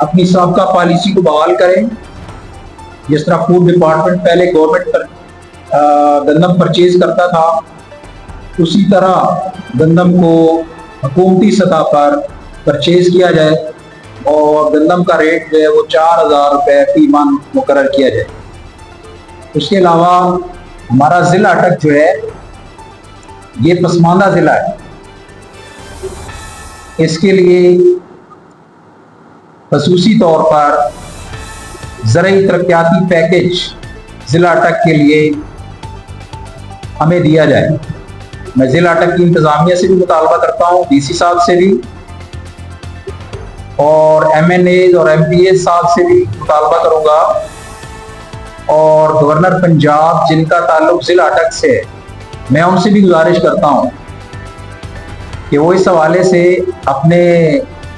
اپنی سابقہ پالیسی کو بحال کریں. جس طرح فوڈ ڈپارٹمنٹ پہلے گورنمنٹ پر گندم پرچیز کرتا تھا، اسی طرح گندم کو حکومتی سطح پر پرچیز کیا جائے اور گندم کا ریٹ جو ہے وہ 4,000 روپے فی من مقرر کیا جائے. اس کے علاوہ ہمارا ضلع اٹک جو ہے یہ پسماندہ ضلع ہے. اس کے لیے خصوصی طور پر زرعی ترقیاتی پیکج ضلع اٹک کے لیے ہمیں دیا جائے. میں ضلع اٹک کی انتظامیہ سے بھی مطالبہ کرتا ہوں، ڈی سی صاحب سے بھی، اور ایم این ایز اور ایم پی ایز صاحب سے بھی مطالبہ کروں گا، اور گورنر پنجاب جن کا تعلق ضلع اٹک سے ہے، میں ان سے بھی گزارش کرتا ہوں کہ وہ اس حوالے سے اپنے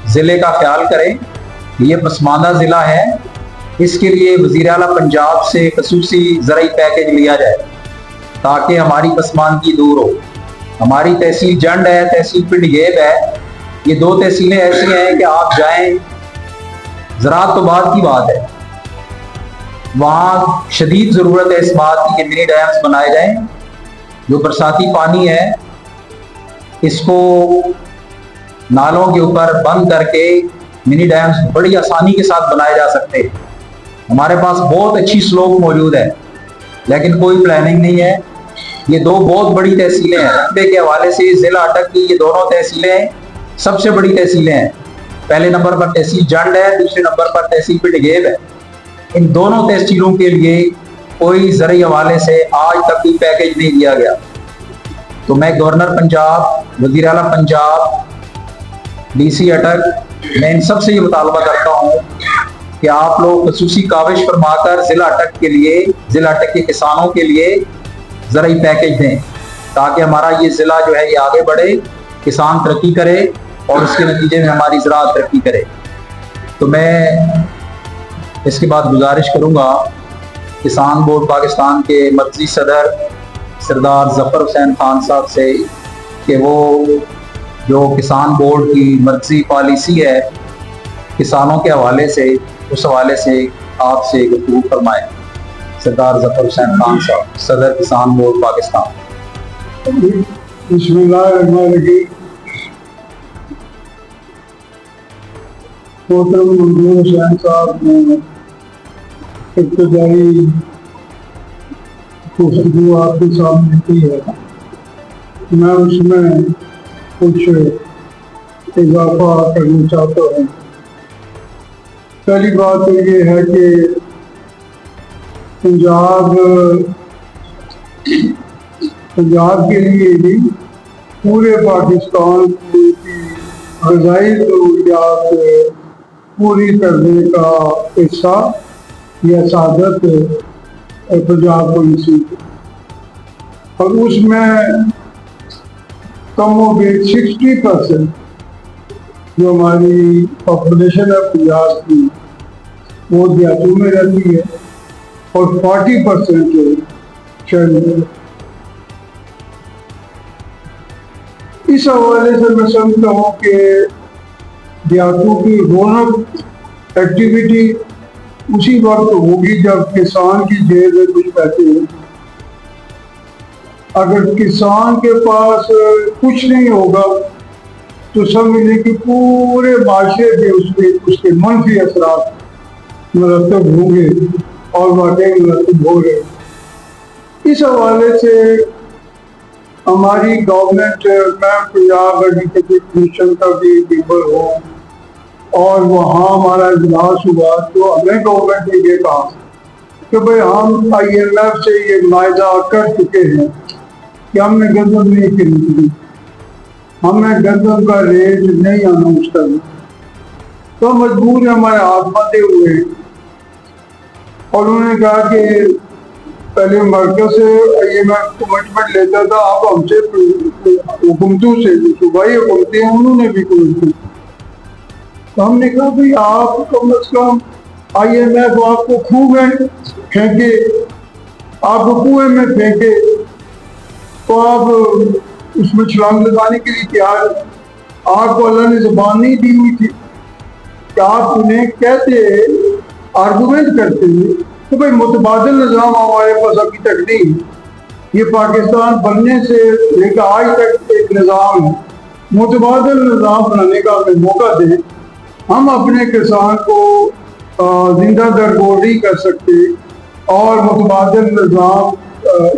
ضلع کا خیال کریں. یہ پسماندہ ضلع ہے، اس کے لیے وزیر اعلیٰ پنجاب سے خصوصی زرعی پیکج لیا جائے تاکہ ہماری پسماندگی دور ہو. ہماری تحصیل جنڈ ہے، تحصیل پنڈ گیب ہے، یہ دو تحصیلیں ایسی ہیں کہ آپ جائیں، زراعت تو بعد کی بات ہے، وہاں شدید ضرورت ہے اس بات کی کہ منی ڈیمز بنائے جائیں. جو برساتی پانی ہے اس کو نالوں کے اوپر بند کر کے منی ڈیمز بڑی آسانی کے ساتھ بنائے جا سکتے ہیں. ہمارے پاس بہت اچھی سلوپ موجود ہے لیکن کوئی پلاننگ نہیں ہے. یہ دو بہت بڑی تحصیلیں ہیں، رقبے کے حوالے سے ضلع اٹک کی یہ دونوں تحصیلیں سب سے بڑی تحصیلیں ہیں. پہلے نمبر پر تحصیل جنڈ ہے، دوسرے نمبر پر تحصیل پنڈ گیب ہے. ان دونوں تحصیلوں کے لیے کوئی زرعی حوالے سے آج تک کوئی پیکج نہیں دیا گیا. تو میں گورنر پنجاب، وزیر اعلیٰ پنجاب، ڈی سی اٹک، میں ان سب سے یہ مطالبہ کرتا ہوں کہ آپ لوگ خصوصی کاوش فرما کر ضلع اٹک کے لیے، ضلع اٹک کے کسانوں کے لیے زرعی پیکج دیں تاکہ ہمارا یہ ضلع جو ہے یہ آگے بڑھے، کسان ترقی کرے اور اس کے نتیجے میں ہماری زراعت ترقی کرے. تو میں اس کے بعد گزارش کروں گا کسان بورڈ پاکستان کے مرکزی صدر سردار ظفر حسین خان صاحب سے کہ وہ جو کسان بورڈ کی مرکزی پالیسی ہے کسانوں کے حوالے سے، اس حوالے سے آپ سے گفتگو فرمائیں. سردار ظفر حسین خان صاحب، صدر کسان بورڈ پاکستان. بسم اللہ الرحمن الرحیم. محترم منظور حسین صاحب نے ابتدائی گفتگو آپ کے سامنے کی ہے، میں اس میں کچھ اضافہ کرنا چاہتا ہوں. پہلی بات تو یہ ہے کہ پنجاب کے لیے ہی پورے پاکستان کی غذائی ضروریات پوری کرنے کا حصہ یا سعادت پنجاب کو نصیب ہے، اور اس میں کم و بیش 60% جو ہماری پاپولیشن ہے پنجاب کی وہ دیہاتوں میں رہتی ہے اور 40% جو شہر میں. اس حوالے سے میں سمجھتا ہوں کہ دیہاتوں کی رونق ایکٹیویٹی اسی وقت ہوگی جب کسان کی جیب میں کچھ پیسے ہوں. اگر کسان کے پاس کچھ نہیں ہوگا تو سمجھیں کہ پورے معاشرے پہ اس کے منفی اثرات مرتب ہوں گے اور واقعی مرتب ہو گئے. اس حوالے سے ہماری گورنمنٹ، میں پنجاب ایگریکلچر کمیشن کا بھی ممبر ہوں اور وہاں ہمارا اجلاس ہوا تو ہمیں گورنمنٹ نے یہ کہا کہ بھئی ہم آئی ایم ایف سے یہ معاہدہ کر چکے ہیں کہ ہم نے گندم نہیں خریدنی، ہمیں گندم کا ریٹ نہیں اناؤنس کرنا، تو مجبور ہیں، ہمارے ہاتھ بندھے ہوئے ہیں. اور انہوں نے کہا کہ پہلے مرکز سے آئی ایم ایف کمٹمنٹ لیتا تھا، اب ہم سے حکومتوں سے صوبائی حکومتیں انہوں نے بھی کمٹمنٹ. تو ہم نے کہا بھائی آپ کم از کم آئی ایم ایف آپ کو خوہ میں پھینکے، آپ کو کنویں میں پھینکے تو آپ اس میں چھلانگ لگانے کے لیے تیار. آپ کو اللہ نے زبان نہیں دی ہوئی تھی، کہ آپ انہیں کہتے آرگومنٹ کرتے ہیں کہ بھائی متبادل نظام ہمارے پاس ابھی تک نہیں، یہ پاکستان بننے سے لے کر آج تک ایک نظام ہے، متبادل نظام بنانے کا ہمیں موقع دیں، ہم اپنے کسان کو زندہ درگور نہیں کر سکتے، اور متبادل نظام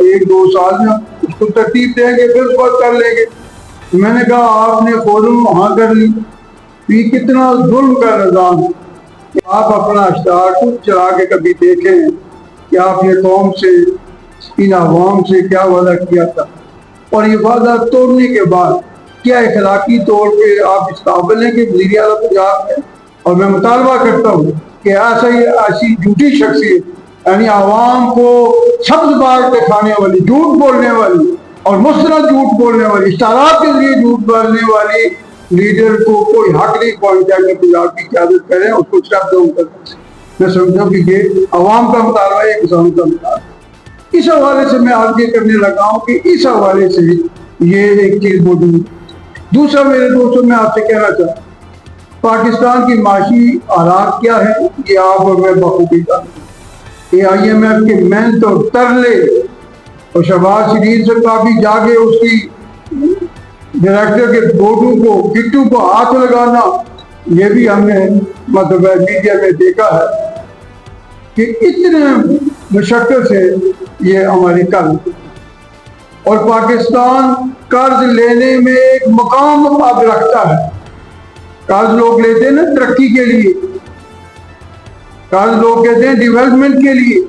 1-2 سال میں اس کو ترتیب دیں گے، پھر اس بات کر لیں گے۔ میں نے کہا آپ نے فوراً وہاں کر لی، یہ کتنا ظلم کا نظام ہے کہ آپ اپنا اشتہار خود چلا کے کبھی دیکھیں کہ آپ نے قوم سے، ان عوام سے کیا وعدہ کیا تھا، اور یہ وعدہ توڑنے کے بعد کیا اخلاقی طور پہ آپ اس قابل ہیں کہ وزیر اعلیٰ پنجاب ہے؟ اور میں مطالبہ کرتا ہوں کہ ایسی جھوٹی شخصیت، یعنی عوام کو سبز باغ پہ کھانے والی، جھوٹ بولنے والی اور مستند جھوٹ بولنے والی، اشتہارات کے ذریعے جھوٹ بولنے والی لیڈر کو کوئی حق نہیں پہنچا کہ پنجاب کی قیادت کریں، اس کو شب ڈاؤن کر دیں۔ میں سمجھوں کہ یہ عوام کا مطالبہ ہے، کسانوں کا مطالبہ۔ اس حوالے سے میں آج یہ کرنے لگا ہوں کہ اس حوالے سے یہ ایک چیز موجود ہے۔ دوسرا میرے دوستوں، میں آپ سے کہنا چاہتا ہوں پاکستان کی معاشی حالات کیا ہے، یہ آپ اور میں بخوبی جانتے ہیں۔ یہ IMF کے محنت اور ترلے اور شہباز شریف سے کافی جاگے اس کی ڈائریکٹر کے گٹو کو ہاتھ لگانا، یہ بھی ہم نے مطلب میڈیا میں دیکھا ہے کہ اتنے مشقت سے یہ ہماری کل، اور پاکستان قرض لینے میں ایک مقام اب رکھتا ہے۔ قرض لوگ لیتے ہیں نا ترقی کے لیے، قرض لوگ کہتے ہیں ڈیولپمنٹ کے لیے۔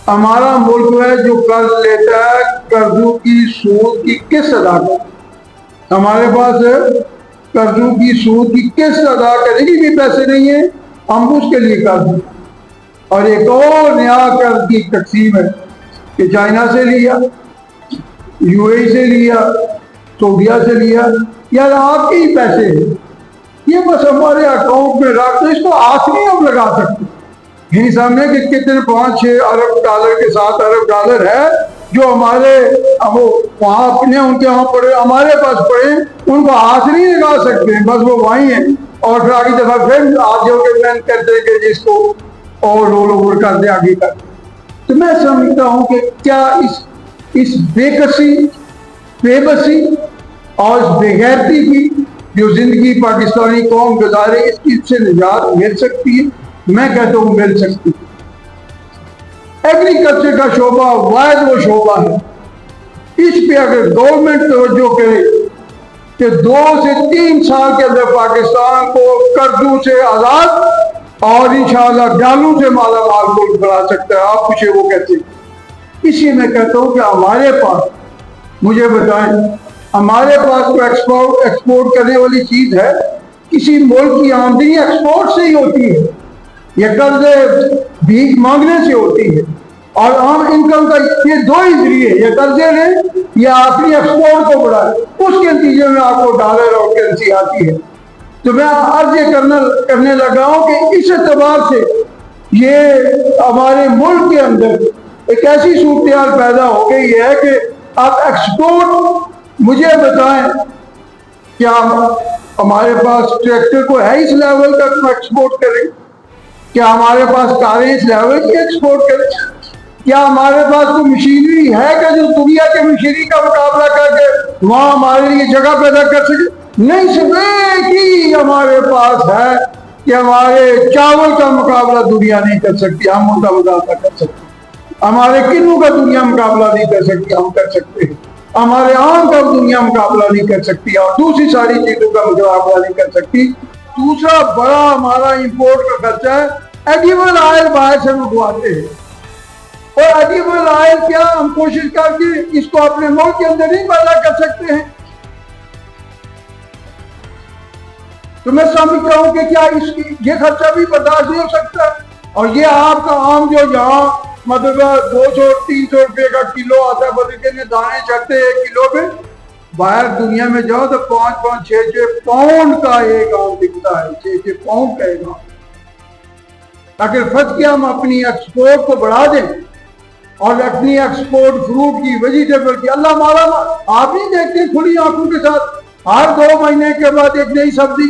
ہمارا ملک ہے جو قرض لیتا ہے قرضوں کی سود کی قسط ادا کرتا، ہمارے پاس قرضوں کی سود کی قسط ادا کرنے کی بھی پیسے نہیں ہیں، ہم اس کے لیے قرض ہیں۔ اور ایک اور نیا قرض کی تقسیم ہے کہ چائنا سے لیا، UAE سے لیا، سعودیہ سے لیا، یار آپ کے ہی پیسے ہیں، یہ بس ہمارے اکاؤنٹ میں رکھ دو، اس کو ہاتھ نہیں ہم لگا سکتے۔ یعنی سامنے کہ کتنے 5-6 ارب ڈالر کے 7 ارب ڈالر ہے جو ہمارے وہاں اپنے ان کے وہاں پڑے، ہمارے پاس پڑے، ان کو ہاتھ نہیں لگا سکتے، بس وہ وہیں ہیں، اور پھر آگے دفعہ پھر آج جو کہ میں کہتے ہیں کہ جس کو اور رول اوور کر دے آگے کر دے۔ تو میں سمجھتا ہوں کہ کیا اس بے بسی اور اس بے غیرتی کی جو زندگی پاکستانی قوم گزارے، اس کی سے نجات مل سکتی ہے؟ میں کہتا ہوں مل سکتی ہے۔ ایگریکلچر کا شعبہ واحد وہ شعبہ ہے، اس پہ اگر گورنمنٹ توجہ کرے کہ 2 سے 3 سال کے اندر پاکستان کو قرضوں سے آزاد اور انشاءاللہ ڈالوں سے مالا مال ملک بنا سکتا ہے، آپ پوچھے وہ کہتے ہیں۔ اس لیے میں کہتا ہوں کہ ہمارے پاس، مجھے بتائیں، ہمارے پاس تو ایکسپورٹ کرنے والی چیز ہے، کسی ملک کی آمدنی ایکسپورٹ سے ہی ہوتی ہے، یہ قرض بھیک مانگنے سے ہوتی ہے، اور عام انکم کا یہ 2 ہی ذریعے، یہ قرضے لیں یا اپنی ایکسپورٹ کو بڑھائیں، اس کے نتیجے میں آپ کو ڈالر اور کرنسی آتی ہے۔ تو میں آج یہ کرنے لگا ہوں کہ اس اعتبار سے یہ ہمارے ملک کے اندر ایک ایسی صورتحال پیدا ہو گئی ہے کہ آپ ایکسپورٹ، مجھے بتائیں کیا ہمارے پاس ٹریکٹر کو ہے اس لیول تک ایکسپورٹ کریں؟ کیا ہمارے پاس کاریں اس لیول کی ایکسپورٹ کریں؟ کیا ہمارے پاس کوئی مشینری ہے کہ جو دنیا کے مشینری کا مقابلہ کر کے وہاں ہمارے لیے جگہ پیدا کر سکے؟ نہیں، صرف ایک ہی ہمارے پاس ہے کہ ہمارے چاول کا مقابلہ دنیا نہیں کر سکتی، ہم ان کا مقابلہ کر سکتے ہیں۔ ہمارے کنوں کا دنیا مقابلہ نہیں کر سکتی، ہم کر سکتے ہیں۔ ہمارے آم کا دنیا مقابلہ نہیں کر سکتی، اور دوسری ساری چیزوں کا مقابلہ نہیں کر سکتی۔ دوسرا بڑا ہمارا امپورٹ کا خرچہ ہے، ایڈیبل آئل باہر سے منگواتے ہیں، اور ایڈیبل آئل کیا ہم کوشش کر کے اس کو اپنے ملک کے اندر نہیں پیدا کر سکتے ہیں؟ تو میں سمجھتا ہوں کہ کیا یہ خرچہ بھی برداشت نہیں ہو سکتا؟ اور یہ آپ کا آم جو یہاں مطلب 200-300 روپے کا کلو آتا ہے، بدلے دانے چڑھتے ہیں 1 کلو پہ، باہر دنیا میں جاؤ تو 5-6 پاؤنڈ کا ایک آم بکتا ہے، 6 پاؤنڈ کا ایک آم۔ اگر فرض کیا ہم اپنی ایکسپورٹ کو بڑھا دیں اور اپنی ایکسپورٹ فروٹ کی، ویجیٹیبل کی، اللہ مالا آپ نہیں دیکھتے کھلی آنکھوں کے ساتھ ہر 2 مہینے کے بعد ایک نئی سبزی،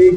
1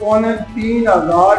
3,500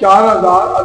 4,000,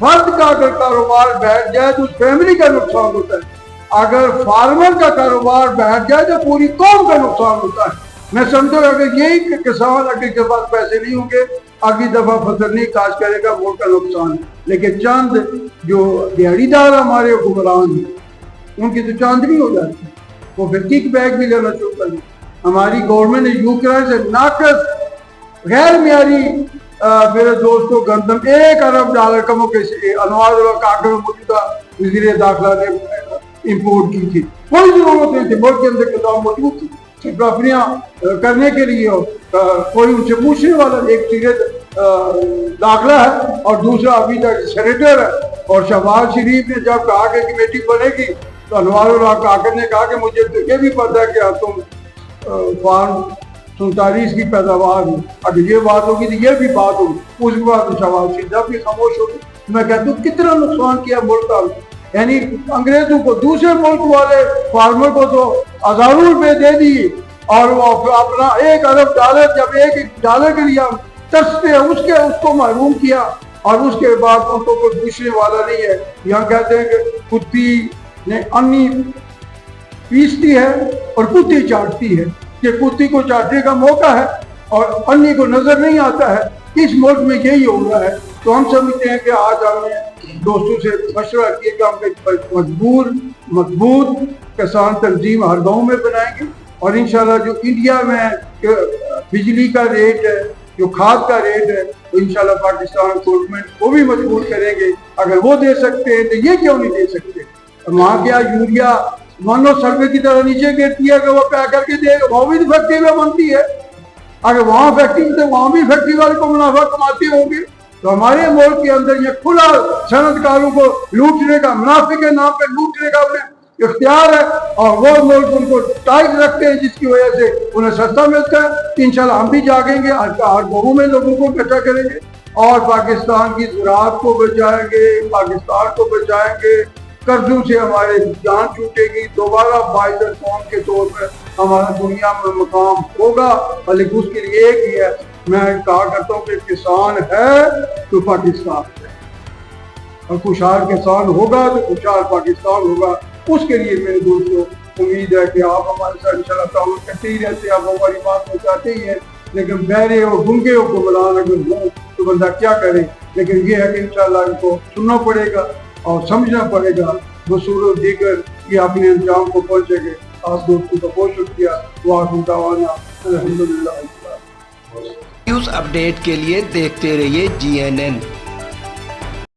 فرد کا اگر کاروبار بیٹھ جائے تو اس فیملی کا نقصان ہوتا ہے، اگر فارمر کا کاروبار بیٹھ جائے تو پوری قوم کا نقصان ہوتا ہے۔ میں سمجھو اگر یہی کسان اگلی کے پاس پیسے نہیں ہوں گے، اگلی دفعہ فصل نہیں کاشت کرے گا، ملک کا نقصان ہے۔ لیکن چند جو دیہڑی دار ہمارے حکمران ہیں ان کی تو چاندنی ہو جاتی ہے، وہ پھر کک بیک بھی لینا شروع کر دیں۔ ہماری گورنمنٹ نے یوکرائن سے ناقص غیر معیاری میرے دوستوں گندم $1 ارب کموں کے انوار اللہ کاکر موجودہ وزیر داخلہ نے امپورٹ کی تھی۔ کوئی ضرورت نہیں تھی، ملک کے اندر کسان موجود تھی صرف اپنیاں کرنے کے لیے، کوئی ان سے پوچھنے والا نہیں۔ ایک سیرت داخلہ ہے اور دوسرا ابھی تک سینیٹر ہے، اور شہباز شریف نے جب کہا کہ کمیٹی بنے گی تو انوار اللہ کاکر نے کہا کہ مجھے تو یہ بھی پتہ ہے کہ تم فارم 47 کی پیداوار ہے، اگر یہ بات ہوگی تو یہ بھی بات ہوگی۔ اس کے بعد شہباز شریف بھی خاموش ہو گئے۔ میں کہتا ہوں کتنا نقصان کیا ملک کا، یعنی انگریزوں کو، دوسرے ملک والے فارمر کو تو ہزاروں روپے دے دیے اور وہ اپنا $1 ارب جب $1 کے لیے ہم ترستے ہیں اس کو محروم کیا، اور اس کے بعد ان کو کوئی پوچھنے والا نہیں ہے۔ یہاں کہتے ہیں کہ کتی نے انی پیستی ہے اور کتی چاٹتی ہے، کہ کتی کو چاٹنے کا موقع ہے اور انی کو نظر نہیں آتا ہے۔ اس ملک میں یہی ہو رہا ہے۔ تو ہم سمجھتے ہیں کہ آج ہم نے دوستوں سے مشورہ کیا کہ ہم ایک مضبوط کسان تنظیم ہر گاؤں میں بنائیں گے، اور انشاءاللہ جو انڈیا میں بجلی کا ریٹ ہے، جو کھاد کا ریٹ ہے، تو انشاءاللہ پاکستان گورنمنٹ کو بھی مجبور کریں گے۔ اگر وہ دے سکتے ہیں تو یہ کیوں نہیں دے سکتے؟ وہاں کیا یوریا مانو سروے کی طرح نیچے گرتی ہے کہ وہ پیک کر کے دے گا، وہ بھی فیکٹری میں بنتی ہے۔ اگر وہاں فیکٹری تو وہاں بھی فیکٹری والے کو منافع کماتے ہوں گے، تو ہمارے ملک کے اندر یہ کھلا صنعت کاروں کو لوٹنے کا، منافع کے نام پہ لوٹنے کا اختیار ہے، اور وہ ملک ان کو ٹائٹ رکھتے ہیں جس کی وجہ سے انہیں سستا ملتا ہے۔ انشاءاللہ ہم بھی جاگیں گے، ہر گاؤں میں لوگوں کو اکٹھا کریں گے اور پاکستان کی زراعت کو بچائیں گے، پاکستان کو بچائیں گے۔ قرضوں سے ہمارے جان چھوٹے گی، دوبارہ باعث قوم کے طور پر ہمارا دنیا میں مقام ہوگا، لیکن اس کے لیے ایک ہی ہے، میں کہا کرتا ہوں کہ کسان ہے تو پاکستان ہے، اور خوشحال کسان ہوگا تو خوشحال پاکستان ہوگا۔ اس کے لیے میرے دوستوں امید ہے کہ آپ ہمارے ساتھ انشاءاللہ تعاون کرتے ہی رہتے ہیں، آپ ہماری بات پہنچاتے ہی ہیں، لیکن بہرے اور گنگے حکمران اگر ہوں تو بندہ کیا کرے۔ لیکن یہ ہے کہ انشاءاللہ ان کو سننا پڑے گا اور سمجھنا پڑے گا، وصول و دیگر یہ اپنے انجام کو پہنچے گے۔ آپ دوستوں کا بہت شکریہ۔ وآخر دعوانا الحمدللہ۔ نیوز اپڈیٹ کے لیے دیکھتے رہیے GNN۔